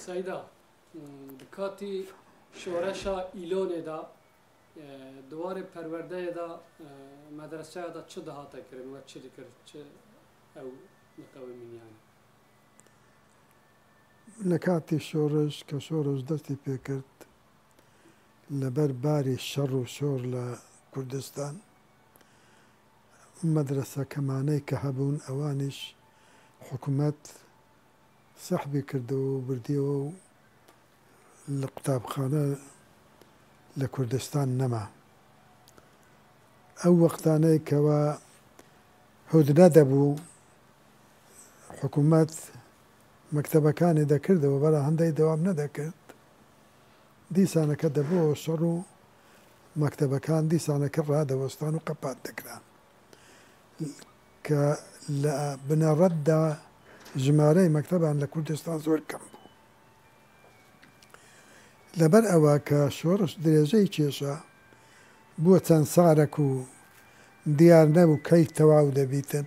سەیدا کاتی شۆرەشا ئیلۆنێدا دوارێ پەروەردەیەدا مەدرسەیەدا چ دەهاتە کردن وە چ دەکرد چ ئەو مقەومینیانە لە کاتی شۆڕش کە شۆڕش دەستی پێکرد لەبەر باری شەڕ و شۆڕ لە کوردستان مەدرسەکەمانەی کە هەبوون ئەوانیش حکوومەت سەحبی کردەوە و بردیەوە و لە قوتابخانە لە کوردستان نەما ئەو وەختانەی کەوە هودنە دەبوو حکوومەت مەکتەبەکانی دەکردەوە بەڵام هەندێک دەوام نەدەکرد دیسانەکە دەبووەوە شەڕ و مەکتەبەکان دیسانەکە ڕادەوەستان و قەپات دەکران کە لە بنەڕەتدا ژمارەی مەکتەبان لە کوردستان زۆر کەم بوو لەبەر ئەوە کە شۆڕش درێژەی کێشە بووە چەند سارێک و دیار نەبوو کەی تەواو دەبیتر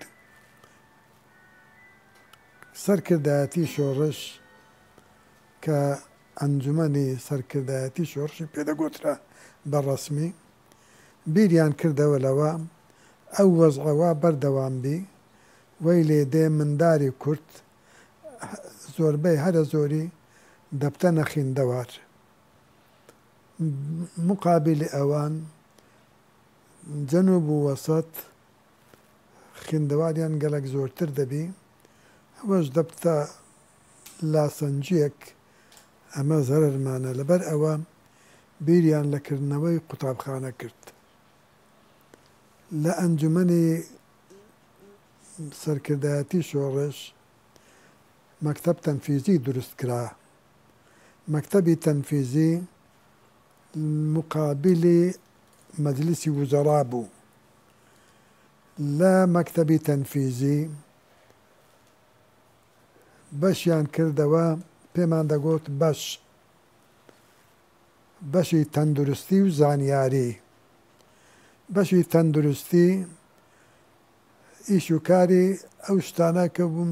سەرکردایەتی شۆڕش کە ئەنجومەنی سەرکردایەتی شۆڕشی پێدەگوترا بە ڕەسمی بیریان کردەوە لەوە ئەو وەزعەوە بەردەوام بی وەی لێدێ منداری کورد زۆربەی هەرە زۆری دەبتە نەخیندەوار مقابلی ئەوان جەنوب و وەسەت خوێندەواریان گەلک زۆرتر دەبی ئەوەش دەبتە لاسەنجیەک ئەمە زەرەرمانە لەبەر ئەوە بیریان لەکردنەوەی قوتابخانە کرد لە ئەنجومەنی سەرکردایەتی شۆڕش مەکتەب تەنفیزی دروست کرا مەکتەبی تەنفیزی مقابلی مەجلیسی وزەڕا بوو لە مەکتەبی تەنفیزی بەشیان کردەوە پێمان دەگوت بەشی تەندروستی و زانیاری بەشی تەندروستی ئیش و کاری ئەو شتانە کە بووم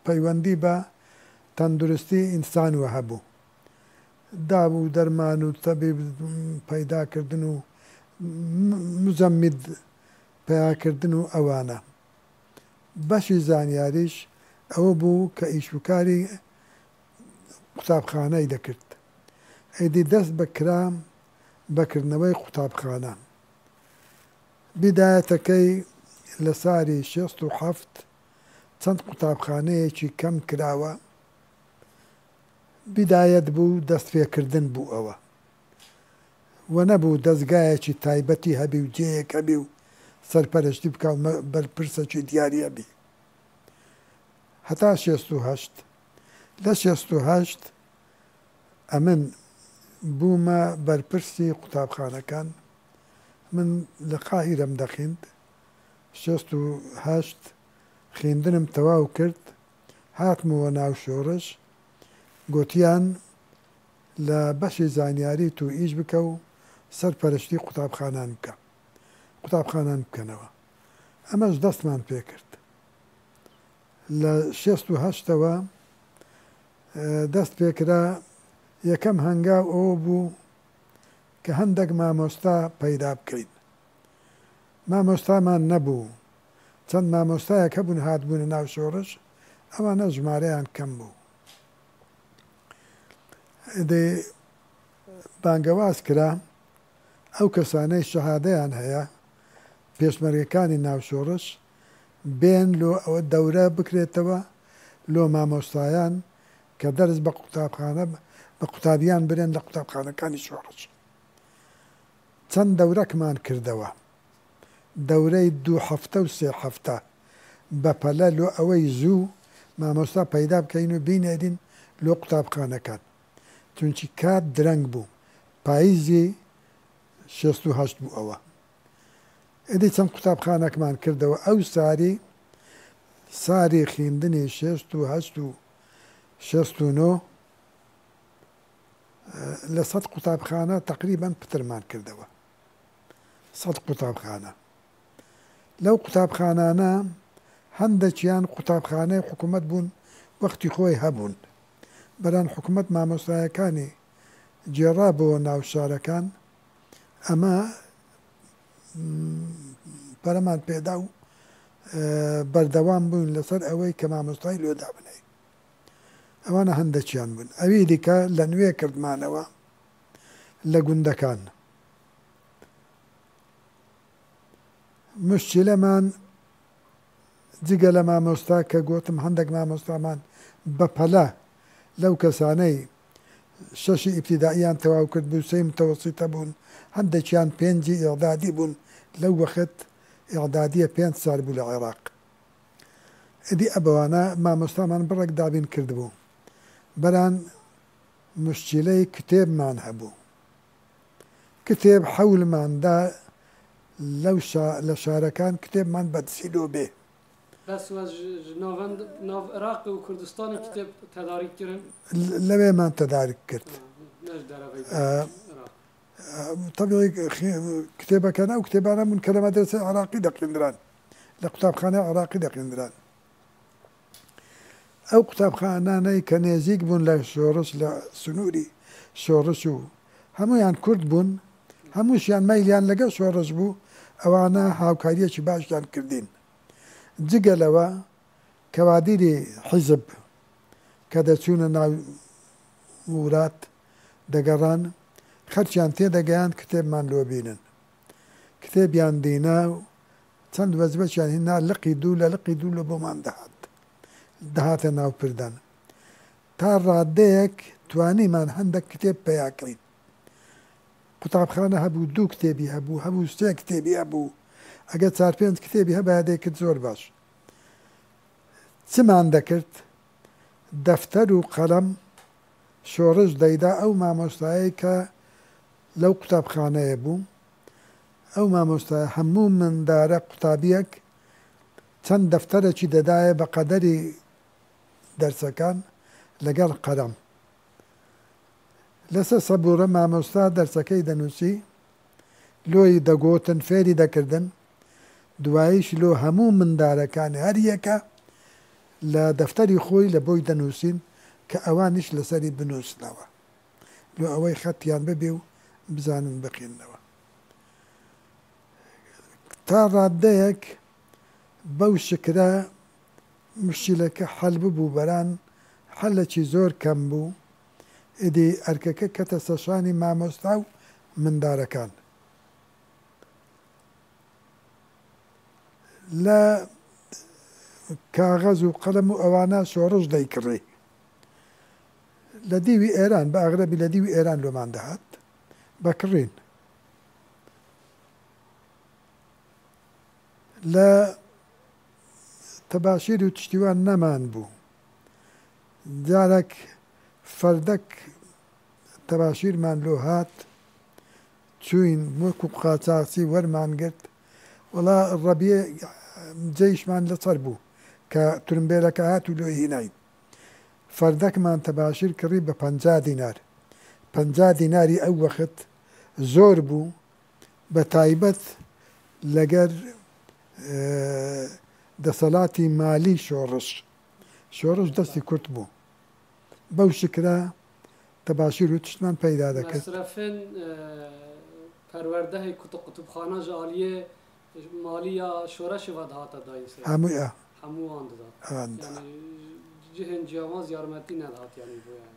پەیوەندی بە تەندروستی ئینسانوە هەبوو دابوو دەرمان و تەبیب پەیداکردن و مزەمید پەیاکردن و ئەوانە بەشی زانیاریش ئەوە بوو کە ئیشوکاری قوتابخانەی دەکرد ئەیدی دەست بەکرام بەکردنەوەی قوتابخانە بیدایەتەکەی لە ساری 67 چەند قوتابخانەیەکی کەم کراوە بیدایەت بوو دەست پێکردن بوو ئەوە وە نەبوو دەستگایەکی تایبەتی هەبی و جێیەک هەبی و سەرپەرشتی بکە و بەرپرسەکی دیاریە بی هەتا 68 لە 68 ئەمن بوومە بەرپرسی قوتابخانەکان من لە قاهیرەم دەخیند 68 خوێندنم تەواو کرد هاتمەوە ناو شۆڕش گوتیان لە بەشی زانیاری تو ئیش بکە و سەرپەرشتی قوتابخانان بکە قوتابخانان بکەنەوە ئەمەش دەستمان پێ کرد لە 68ەوە دەست پێکرا یەکەم هەنگاو ئەوە بوو کە هەندێک مامۆستا پەیدا بکەین مامۆستامان نەبوو چەند مامۆستایەک هەبوون هاتبوونە ناو شۆڕش ئەوانە ژمارەیان کەم بوو بانگەواز کرا ئەو کەسانەی شەهادەیان هەیە پێشمەرگەکانی ناو شۆڕش بێن لۆ ئەوە دەورە بکرێتەوە لۆ مامۆستایان کە دەرس بە قوتابخانە بە قوتابیان برێن لە قوتابخانەکانی شۆڕش چەند دەورەکمان کردەوە دەورەی 2 هەفتە و 3 هەفتە بەپەلە لۆ ئەوەی زوو مامۆستا پەیدا بکەین و بینێرین لۆ قوتابخانەکان چونکی کات درەنگ بوو پاییزی 68 بوو ئەوە ئەدی چەند قوتابخانەکمان کردەوە ئەو ساری خوێندنی 68 و 69 لە 100 قوتابخانە تقریبان پترمان کردەوە 100 قوتابخانە لەو قوتابخانانە هەندێکیان قوتابخانەی حکوومەت بوون وەختی خۆی هەبوون بەران حکوومەت مامۆستایەکانی جێڕابەوە ناو شارەکان ئەمە پەرەمان پێدا و بەردەوام بوون لەسەر ئەوەی کە مامۆستای لێدا بنێ ئەوانە هەندێکیان بوون ئەوی دیکە لە نوێ کردمانەوە لە گوندەکان مشکلەمان جگە لە مامۆستا کە گوتم هەندێک مامۆستامان بەپەلە لەو کەسانەی شەشی ئیبتیدائیان تەواو کرد بوو سەی متەوەسیتە بوون هەندێکیان پێنجی ئیعدادی بوون لەو وەخت ئیعدادیە 5 سال بوو لە عێراق ئیدی ئەبەوانە مامۆستامان بڕێک دابین کردبوو بەران مشکلەی کتێبمان هەبوو کتێب حەولماندا لە شارەکان کتێبمان بەدسیلۆ بێ بس ناو عراق و کوردستان کتاب تدارک کردن لەوێمان تەدارک کرد طبیعی کتێبەکان ئەو کتێبانە من کە لە مەدرسە عراقی دەخوێندران لە قوتابخانە عراقی دەخوێندران ئەو قوتابخانانەی کە نێزیک بوون لە شۆڕش لە سنووری شۆڕش و هەمویان کورد بوون هەمووشیان مەیلیان لەگەڵ شۆڕش بوو ئەوانە هاوکاریەکی باشیان کردین جگەلەوە کەوادیری حیزب کە دەچوونە ناو وڵات دەگەڕان خەرچیان تێدەگەیان کتێبمان لۆ بینن کتێبیان دینە و چەند وەزبەشیان هێنا لقی دوو لە لقی دوو لە بۆمان دەهاتە ناوپردان تا ڕادەیەک توانیمان هەندێک کتێب پەیاکەین قوتابخانە هەبوو 2 کتێبی هەبوو هەبوو 3 کتێبی هەبوو ئەگە 4-5 کتێبی هەبە دەیکرد زۆر باش چمان دەکرد دەفتەر و قەلەم شۆڕش دەیدا ئەو مامۆستایی کە لەو قوتابخانەیە بوو ئەو مامۆستای هەموو مندارە قوتابیەک چەند دەفتەرێکی دەدایە بە قەدەری دەرسەکان لەگەڵ قەلەم لەسەر سەبوورە مامۆستا دەرسەکەی دەنووسی لۆی دەگۆتن فێری دەکردن دواییش لۆ هەموو مندارەکانی هەر یەکە لە دەفتەری خۆی لە بۆی دەنووسین کە ئەوانیش لەسەری بنووسنەوە لۆ ئەوەی خەتیان ببێ و بزانن بخێننەوە تا ڕادەیەک بەو شکرە مشکلەکە حەل ببوو بەران حەلێکی زۆر کەم بوو ئیدی ئەرکەکە کەتە سەشانی مامۆستا و مندارەکان لە کاغەز و قەلەم و ئەوانە شۆڕش دەیکڕی لە دیوی ئێران بە ئاغرەبی لە دیوی ئێران لۆمان دەهات بەکڕین لە تەباشیر و تشتیوان نەمان بوو جارێک فەردەک تەباشیرمان لۆ هات چوین وەکو قاچاقچی وەرمان گرت وڵا ڕەبیە جێیشمان لەسەر بوو کە تورمبێلەکە هات و لۆ هیناین فەردەکمان تەباشیر کڕی بە 50 دینار 50 دیناری ئەو وەخت زۆر بوو بە تایبەت لەگەر دەسەڵاتی مالی شۆڕش دەستی کورت بوو بەو شکرە تەباشیر و تشتمان پەیدا دەکرد مەصرفên پەروەردەهی قوتابخانە ji aliyê maliya şoreşê ve dihata dayî هەموویە hemû an didat yani cihên ciyawaz yarmetî nedat yani bu yani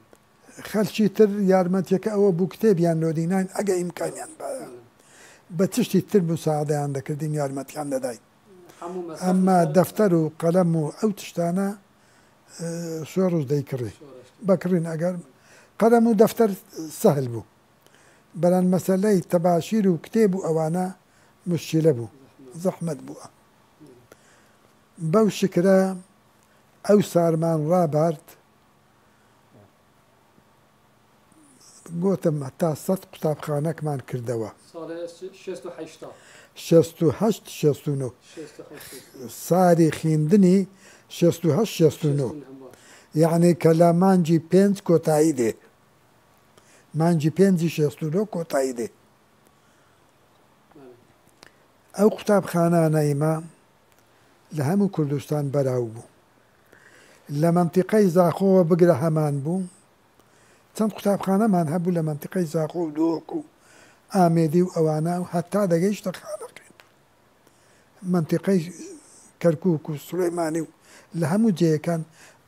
خەلکی تر یارمەتیەکە ئەوە بوو کتێبیان لۆدینان ئەگە ئیمکانیان بە تشتی تر مساعدەیان دەکردین یارمەتیان دەداین ئەمما دەفتەر و قەلەم و ئەو تشتانە شۆڕش دەیکڕی بەکڕین ئەگەر قەلەم و دەفتەر سەهل بوو بەران مەسەلەی تەباشیر و کتێب و ئەوانە مشکلە بوو زەحمەت بووە بەو شکرە ئەو سارمان ڕابارد گۆتم هەتا 100 قوتابخانەکمان کردەوە 68 ساری خوێندنی 68 یعنی کە لە مانجی 5 کۆتایی دێ مانجی 5 کۆتایی دێ ئەو قوتابخانانەیمە لە هەموو کوردستان بەراو بوو لە مەنتیقەی زاخۆوە بگرە هەمان بوو چەند قوتابخانەمان هەبوو لە منتیقەی زاخۆ و دۆک و ئامێدی و ئەوانە و هەتا دەگەیشتە خانەقین منتیقەی کەرکووک و سولەیمانی و لە هەموو جێیەکان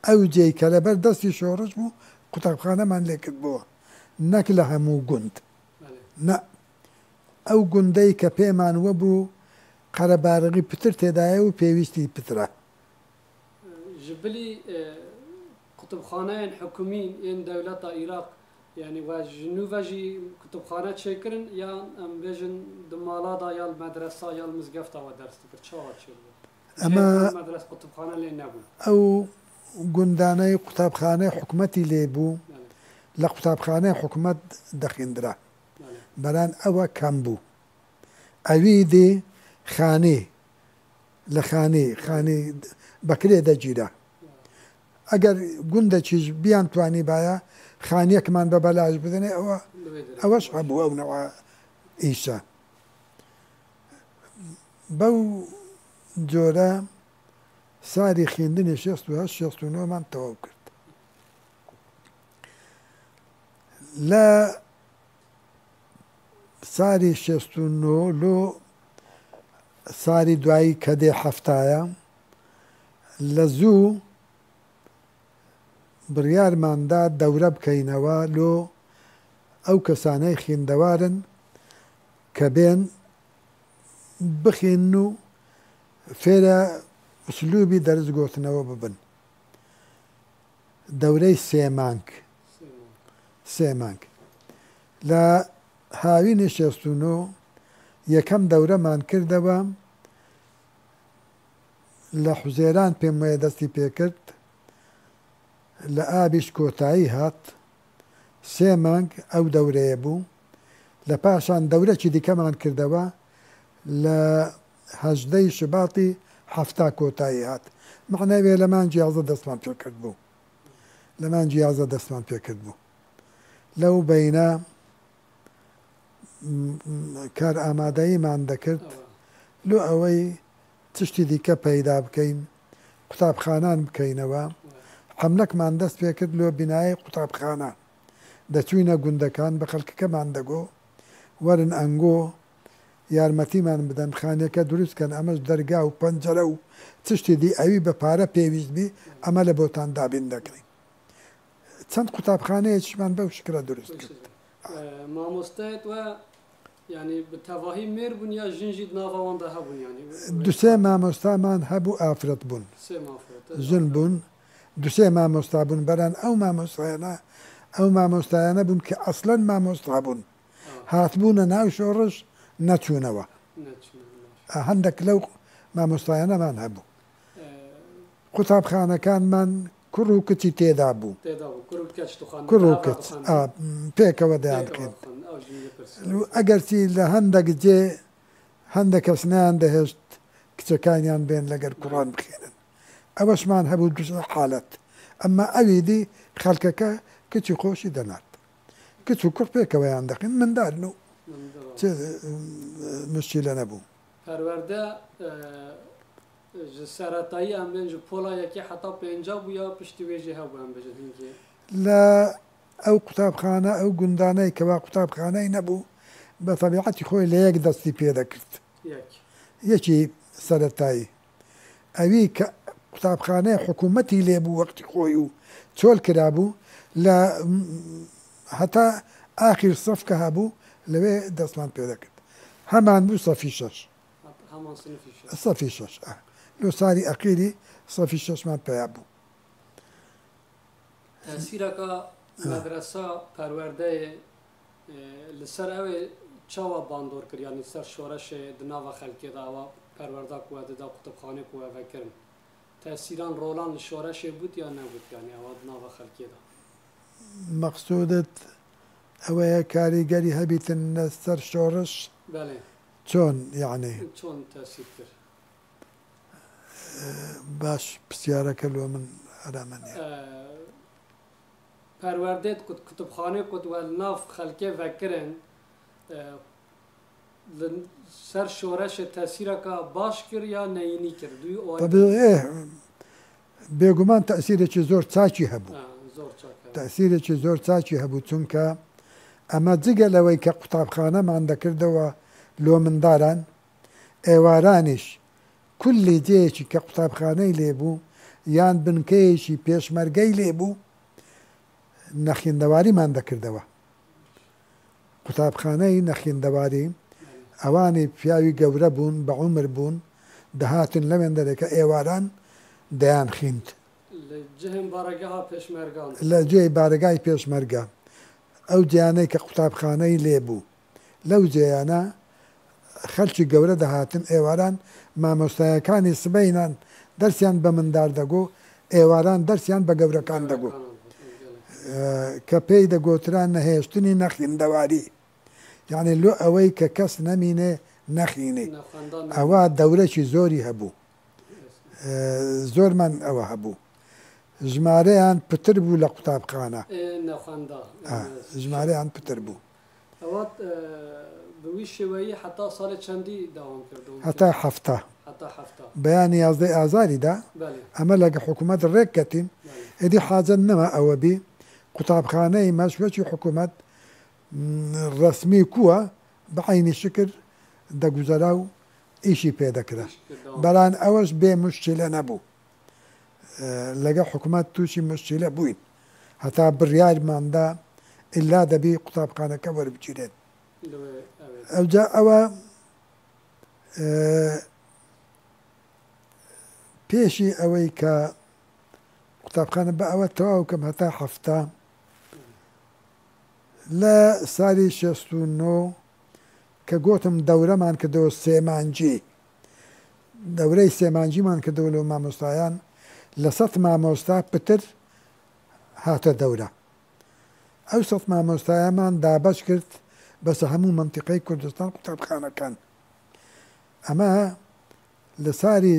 ئەو جێی کە لەبەر دەستی شۆڕش بوو قوتابخانەمان لێکرد بووە نەک لە هەموو گوند نە ئەو گوندەی کە پێمان وەبوو قەرەبارغی پتر تێدایە و پێویستی پترە جبلي كتبخانة حكوميين إن دولة العراق يعني وجنوب جي كتبخانة شكرن يا أم بيجن دمالادا يا المدرسة يا المزقفة ودرس تكر شاوات شو أما مدرسة كتبخانة اللي نبو أو گوندانەی قوتابخانەی حکوومەتی لێبوو لە قوتابخانەی حکوومەت دەخیندرا بەران ئەوە کەم بوو ئەوی دێ خانێ لە خانێ بەکرێ دەگیرە ئەگەر گوندەکیش بیان توانی باە خانیەکمان بە بەلاش بدنێ ئەوەش هەبوو ئەو نەوە ئیشە بەو جۆرە ساری خوێندنی 1969مان تەواو کرد لە ساری 69 لۆ ساری دوایی کە دێ هەفتایە لە زوو بڕیارماندا دەورە بکەینەوە لۆ ئەو کەسانەی خوێندەوارن کە بێن بخێن و فێرە ئوسلوبی دەرز گۆتنەوە ببن دەورەی سێ مانگ لە هاوینی 69 یەکەم دەورەمان کردەوە لە حوزێران پێم وایە دەستی پێکرد لە ئابیش کۆتایی هات 3 مانگ ئەو دەورەیە بوو لە پاشان دەورەکی دیکەمان کردەوە لە 18 شباتی هەفتا کۆتایی هات معنەوێ لە مانگی 11 دەستمان پێکرد بوو لە مانگی 11 دەستمان پێکرد بوو لەو بەینە کار ئامادەییمان دەکرد لۆ ئەوەی تشتی دیکە پەیدا بکەین قوتابخانان بکەینەوە حملەکمان دەست پێکرد لۆ بینایی قوتابخانە دەچوینە گوندەکان بە خەڵکەکەمان دەگۆ وەرن ئەنگۆ یارمەتیمان بدەن خانەکە دروستکەن ئەمەش دەرگا و پەنجەرە و تشتی دی ئەوی بە پارە پێویست بی ئەمە لە بۆتان دابین دەکەین چەند قوتابخانەیەکیمان بەو شکرە دروست کرد مامۆستایت وە يعني بتەواهی مێر بوون یا ژنجی ناوەوەندە هەبوون يعني دوسێ مامۆستامان هەبوو ئافرەت بوون ژن بوون دوسێ مامۆستا بوون بەران ئەو مامۆستایانە بوون کە ئەسڵەن مامۆستا بوون هاتبوونە ناو شۆڕش نەچوونەوە هەندێک لەو مامۆستایانەمان هەبوو قوتابخانەکانمان کوڕ و کچی تێدا بوو کوڕ و کچ پێکەوە دەیانکەین ئەگەرچی لە هەندێک جێ هەندێک کەسنیان دەهێشت کچەکانیان بێن لەگەر کوڕان بخێنن ئەوەشمان هەبوو دوسە حالەت ئەمما ئەویدی خەڵکەکە کچی خۆشی دەنات کچ و کوڕ پێکەوەیان دەخین منداڵن و مشکلە نەبوو پەروەردە سەرەتایی ئەم بێن پۆڵایەکی حتا پێنجا بوو یا پشتی وێژێ هەبوو ئەم بێژن لە ئەو قوتابخانە ئەو گوندانەی کەوا قوتابخانەی نەبوو بە تەبیعەتی خۆی لە یەک دەستی پێدەکرد یەکی سەرەتایی ئەوی کە قوتابخانەی حکوومەتی لێبوو وەقتی خۆی و چۆل کرابوو لە هەتا ئاخیر سەف کە هەبوو لەوێ دەستمان پێدەکرد هەمان بوو سەفی شەش لۆ ساری ئەخیری سەفی شەشمان پێیا بوو تەسیرەکە مەدرسە پەروەردەیە لەسەر ئەوێ چاوە باندۆر کرد یانی سەر شۆرەشێ دناوە خەلکێداوە پەروەردا کووە دەدا قوتابخانەی کووەڤەکردن تەسیران ڕۆڵان لە شۆرەشێ بوت یا نەبوت یانی ئەوە دناوە خەلکێدا مەقسوودت ئەوەیە کاریگەری هەبیتن لەسەر شۆڕش چۆن یعنی چۆن تەسیر کرد باش پرسیارەکە لۆ من ئەرامەنیە پەروەردەیت کتوبخانەی کوتوە ناو خەلکێ ڤەکردن سەر شۆرەشە تەسیرەکە باش کرد یا نەینی کرد بێگومان تەسیرێکی زۆر چاکی هەبوو زۆر چاکە. تەسیرێکی زۆر چاکی هەبوو چونکە ئەمە جگە لەوەی کە قوتابخانەمان دەکردەوە لۆ منداران ئێوارانیش کولی جەیەکی کە قوتابخانەی لێبوو یان بنکەیەکی پێشمەرگەی لێبوو نەخیندەواریمان دەکردەوە. قوتابخانەی نەخیندەواری ئەوانی پیاوی گەورە بوون بە عومر بوون دەهاتن لەوێن دەرێکە ئێواران دەیان خوێند لە جێی بارگای پێشمەرگە ئەو جیانەی کە قوتابخانەی لێبوو لەو جێیانە خەلکی گەورە دەهاتن ئێواران مامۆستایەکانی سبەینان دەرسیان بە مندار دەگۆ ئێواران دەرسیان بە گەورەکان دەگۆ کە پێی دەگۆتران نەهێشتنی نەخیندەواری یعنی لۆ ئەوەی کە کەس نەمینێ نەخینێ ئەوە دەورەکی زۆری هەبوو زۆرمان ئەوە هەبوو ژمارەیان پتر بوو لە قوتابخانە ژمارەیان پتر بوو هەتا هەفتە بەیانی 11 ئازاریدا ئەمە لەگە حکوومەت ڕێککەتین ئێدی حاجەت نەما ئەوە بی قوتابخانەی مەشوەکی حکوومەت ڕسمی کووە بەعینی شکر دەگوزەرا و ئیشی پێدەکرا بەڵام ئەوەش بێ مشکلە نەبوو لەگە حکوومەت تووشی مشکلە بووین هەتا بڕیارماندا ئللا دەبی قوتابخانەکە وەربگیرێت ئەوجا ئەوە پێشی ئەوەی کە قوتابخانە بە ئەوە تەواو کەم هەتا هەفتە لە ساڵی 69 کە گۆتم دەورەمان کردەوە سێمانجی دەورەی سێمانجیمان کردەوە لەو مامۆستایان لە 100 مامۆستا پتر هاتە دەورە ئەو 100 مامۆستایەمان دابەش کرد بەسە هەموو منتیقەی کوردستان قوتابخانەکان ئەمە لە ساری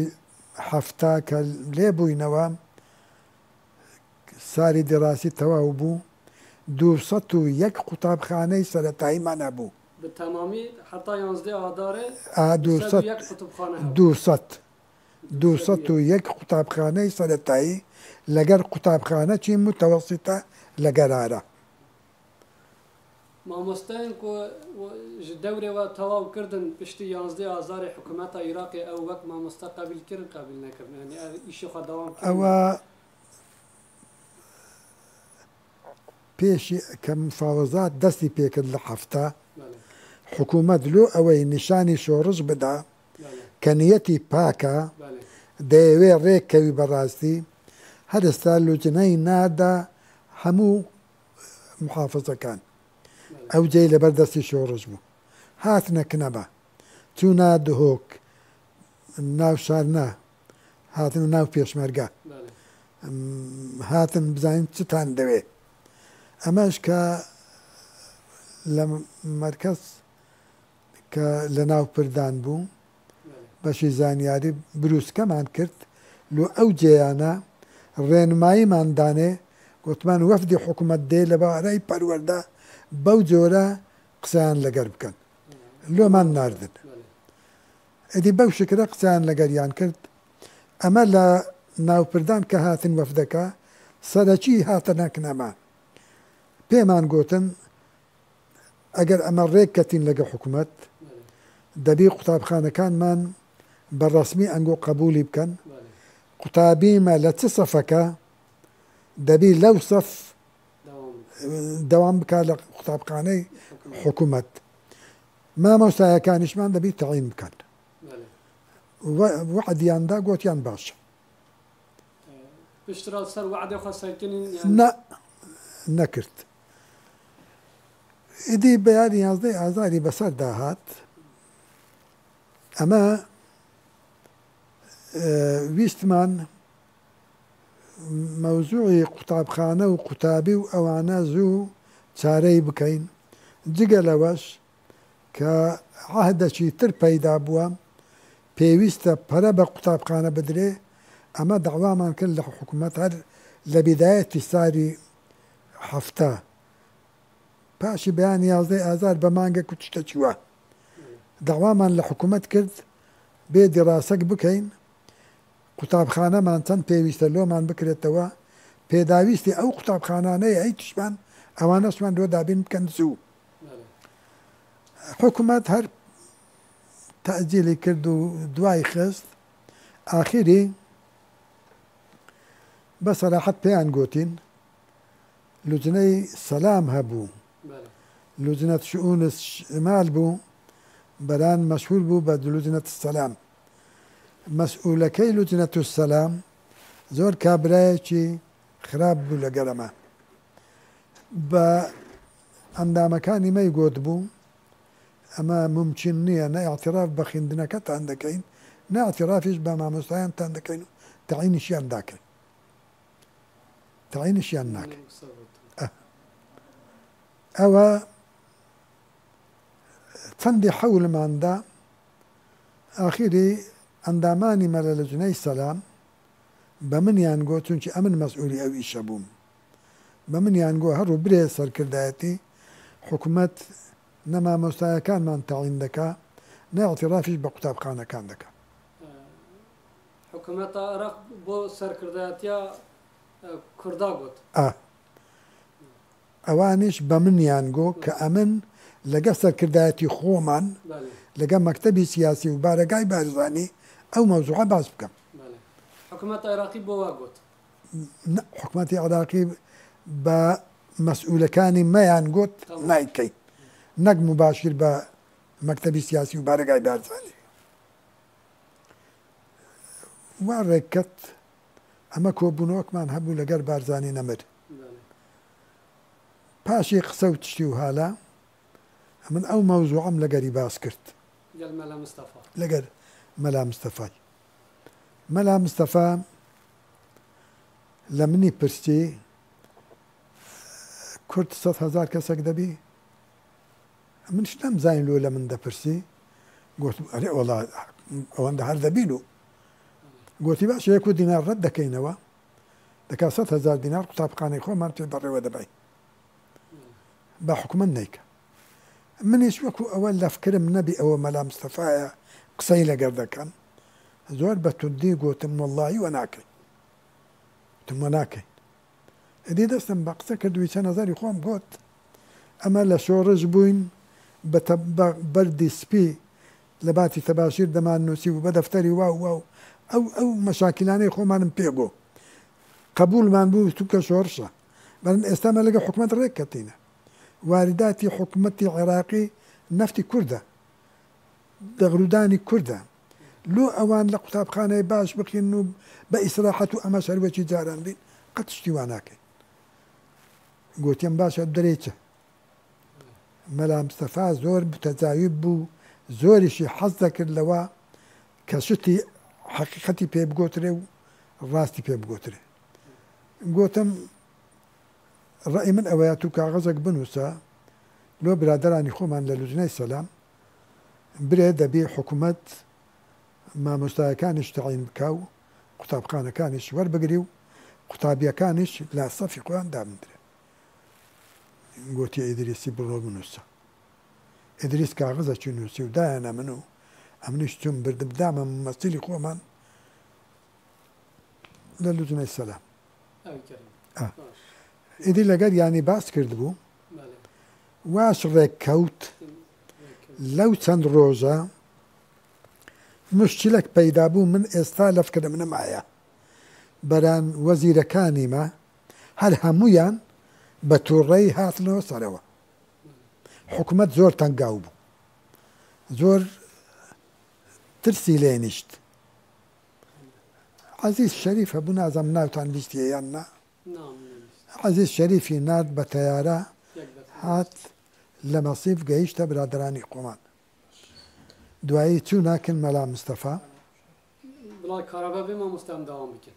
هەفتە کە لێبووینەوە ساری دراسی تەواو بوو 201 قوتابخانەی سەرەتاییمان هەبوو بتمامی حتی 11 ئادارێ 201 قوتابخانەی سەرەتایی لەگەر قوتابخانەی متەوەسیتە لەگەرارە مامۆستایان ji devrê we tewaw kirdin piştî 11 ئازارê حکوومەتا Iraqê ew wek mamosta qebîl kirin qebîl nekirin yani ev îşê xwe dewam ئەوە پێشی کە مفاوەزات دەستی پێکرد لە هەفتە حکوومەت لۆ ئەوەی نیشانی شۆڕش بدا کە نیەتی پاکە دەیەوێ ڕێککەوی بەڕاستی هەرستا لوجنەی نادا هەموو محافزەکان ئەو جێی لەبەردەستی شۆڕش بوو هاتنە کنەبە چوونا دهۆک ناو شارنا هاتن ناو پێشمەرگە هاتن بزانین چتان دەوێت ئەمەش کە لە مەرکەز کە لە ناو پردان بوو بەشی زانیاری بروسکەمان کرد لۆ ئەو جێیانە ڕێنماییمان دانێ گوتمان وەفدی حکوومەت دێ لە بارەی پەروەردە بەو جۆرە قسەیان لەگەر بکەن لۆمان ناردن ئەدی بەو شکرە قسەیان لەگەریان کرد ئەمە لە ناوپردان کە هاتن وەفدەکە سەرەکی هاتە نەکنەما پێمان گوتن ئەگەر ئەمە ڕێککەتین لەگە حکوومەت دەبی قوتابخانەکانمان بەڕەسمی ئەنگۆ قبولی بکەن قوتابیمە لە چ سەفەکە دەبی لەو سەف دەوام بکات لە قوتابخانەی حکوومەت مامۆستایەکانیشمان دەبی تەعین بکەن وعدیاندا گوتیان باشە نەکرد ئیدی بەیانی 11 ئازاری بەسەر داهات ئەمە ویستمان مەوزوعی قوتابخانە و قوتابی و ئەوانە زوو چارەی بکەین جگە لەوەش کە عەهدێکی تر پەیدا بووە پێویستە پەرە بە قوتابخانە بدرێ ئەمە دەعوامان کرد لە حکوومەت هەر لە بیدایەتی ساری هەفتە پاشی بەیانی 11 ئازار بە مانگە کوتشتەچووە دەعوامان لە حکوومەت کرد بێ دیڕاسەک بکەین قوتابخانەمان چەند پێویستە لۆمان بکرێتەوە پێداویستی ئەو قوتابخانانەیە ئەی تشمان ئەوانەشمان دۆ دابین بکەن زوو حکوومەت هەر تەعجیلی کرد و دوای خست ئاخیری بەسەراحەت پێیان گوتین لوجنەی سەلام هەبوو لوجنەت شؤون شمال بوو بەران مەشهور بوو بە لوجنەت سەلام مەسئولەکەی لوجنەت سەلام زۆر کابرایەکی خراپ بوو لەگەڵەمە بە ئەندامەکانی مەی گۆت بوو ئەمە ممکن نییە نە ئاعتراف بە خوێندنەکەتان دەکەین نە ئاعترافیش بە مامۆستایانتان دەکەین و تەعینیشیان داکەین تەعینیشیان ناکەین ئەوە چەندی حەولماندا ئاخیری ئەندامانی مەلە لە جنەی سەلام بە منیان گۆ چونکی ئەمن مەسئولی ئەو ئیشە بووم بە منیان گۆ هەڕوو برێ سەرکردایەتی حکوومەت نە مامۆستایەکانمان تەعین دەکا نە ئاعترافیش بە قوتابخانەکان دەکا حکوومەتە عێراق بۆ سەرکردایەتیە کووردا گوت ئەوانیش بە منیان گۆ کە ئەمن لەگە سەرکردایەتی خۆمان لەگە مەکتەبی سیاسی و بارەگای بارزانانی ئەو مەوزوعە باس بکەم حکوومەت عێراقی بۆ وا گوت حکوومەتی عێراقی بە مەسئولەکانی مەیان گوت نایکەین نەک مباشر بە مەکتەبی سیاسی و بارەگای بارزانانی وا ڕێککەت ئەمە کۆبوونەوەکمان هەبوو لەگەر بارزانانی نەمر پاشی قسە و تشتی و هالا من ئەو مەوزوعەم لەگەری باس کرد لەگەر مەلا مستەفای مەلا مستەفا لە منی پرسی کورد 100,000 کەسێک دەبی منش نەمزانین لۆ لە من دەپرسی گوتم ئەرێ وەڵا ئەوەندە هەر دەبین و گوتی باش 1 دینار ڕەت دەکەینەوە دەکا 100,000 دینار قوتابخانەی خۆمان پێ بەڕێوە دەبای بە حکوومەت نیکە منیش وەکو ئەوە لەفکرم نەبی ئەوە مەلا مستەفایە قسەی لەگەر دەکەن زۆر بە توندی گوتم وەڵڵاهی وە ناکەین وتم وە ناکەین ئەدی دەستم بە قسە کردووی چەند هەزاری خۆم گوت ئەمە لە شۆڕش بووین بە بەردی سپی لە باتی تەباشیر دەمان نووسی و بە دەفتەری واو ئەو مەشاکلانەی خۆمانم پێگۆ قبولمان بوو توکە شۆڕشە بەڵام ئێستامە لەگە حکوومەت ڕێککەتینە وارداتی حکوومەتی عێراقی نەفتی کووردە دەغرودانی کووردە لۆ ئەوان لە قوتابخانەی باش بخین و بە ئیسراحەت و ئەمە سەروەکی جاران بین قەت شتی وا ناکەین گوتیم باشە دەرێچە مەلا مستەفا زۆر تەجاوب بوو زۆریشی حەز دەکرد لەوە کە شتی حەقیقەتی پێ بگۆترێ و ڕاستی پێ بگۆترێ گوتم ڕای من ئەوەیە تو کاغەزێک بنووسە لۆ برادەرانی خۆمان لە لوجنەی سەلام برێ دەبێ حکوومەت مامۆستایەکانیش تەعین بکە و قوتابخانەکانیش وەربگری و قوتابیەکانیش لە سەفی خۆیان دامندرێ گوتی ئیدریسی بڕۆ بنووسە ئیدریس کاغەزێکی نووسی و دایانە من و ئەمنیش چوون بردمدامە مەسیلی خۆمان لە لوجنەی سەلام ئیدی لەگەر ینی باس کرد بوو واش ڕێککەوت لەو چەند ڕۆژە مشکلێک پەیدا بوو من ئێستا لەفکرم نەمایە بەران وەزیرەکانیمە هەر هەموویان بە تووڕێی هاتنەوە سەرەوە حکوومەت زۆر تەنگاو بوو زۆر ترسی لێ نیشت عەزیز شەریف هەبوو نازەم ناوتان بیستیە یان نا عەزیز شەریفی نات بە تەیارە هات لە مەسیف گەیشتە برادرانی خۆمان دوایی چوو ناکن مەلا مستەفا بڵای کارەبا بێ مامۆستام داوام بکەن